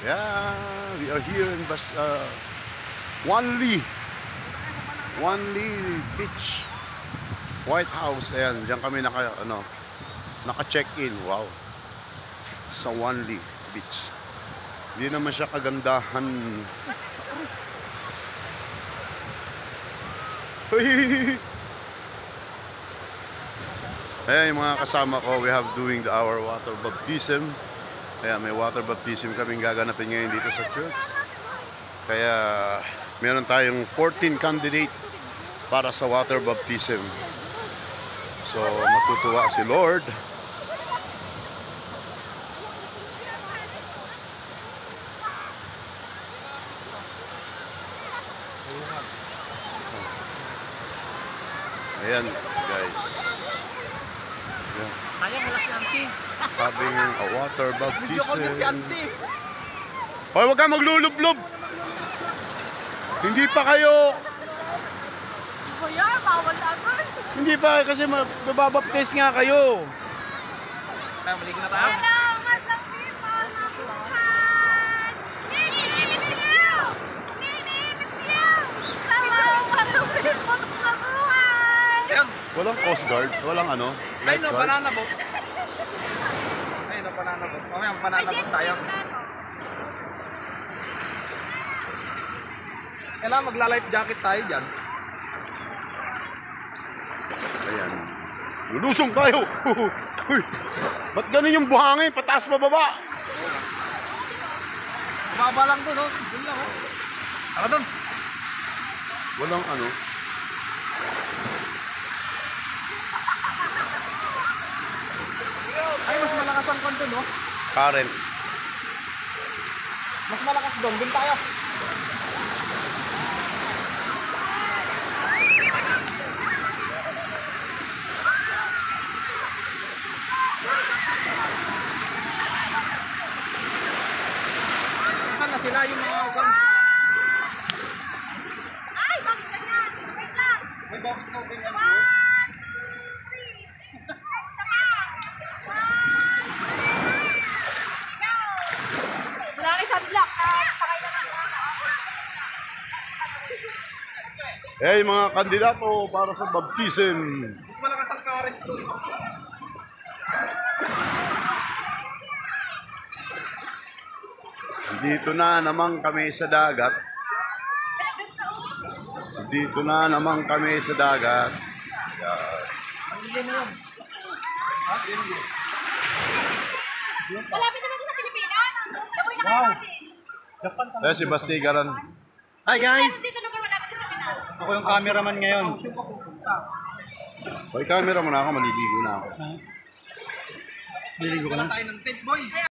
Yeah, we are here in Wanli Beach, White House. Ayan, diyan kami naka-check-in. Wow. Sa Wanli Beach. Hindi naman siya kagandahan. Ayan yung mga kasama ko. We have doing our water baptism. Kaya may water baptism kaming gaganapin ngayon dito sa church. Kaya meron tayong 14 candidate para sa water baptism. So matutuwa si Lord. Ayan guys. Ayan. Having a water baptism. Hoy, wag kang maglulublob. Hindi pa kayo. Kuya, bawal agad. Hindi pa kasi magbabaptize nga kayo. Maligo na tayo. Salamat ang people na buhay. Ninilimit niyo. Ninilimit niyo. Salamat ang people na buhay. Ayun. Walang coast guard, walang ano. Ayun o, lifeguard. banana boat. Ayun o, banana boat. Mamaya, banana boat tayo. Kailangan magla-life jacket tayo dyan. Ayan. Lulusong tayo. Uy, ba't ganun yung buhangin? Pataas pababa. Baba lang doon, oh. Doon lang, oh. Tara doon. Walang ano. Ay, mas malakas ang kanto, no? Current. Mas malakas doon. Doon tayo. Saan na sila yung mga ugan? Ay, bakit ganyan? Wait lang. May bakit sa ugan yan? 1, 2, 3. Sama. 1. Wala kayo sa block. Pakay naman. Eh, mga kandidato para sa baptism. Mas malakas ang kares doon. Dito na naman kami sa dagat. Dito na naman kami sa dagat. Malapit naman sa Pilipinas. Dapoy na Wow. natin. Eh, si Bastigaran. Hi guys! Dito naman malapit sa Pilipinas. Ako yung cameraman ngayon. Hoy, camera mo na ako, maliligo na ako. Niligo ka na? Tayo ng tent, boy.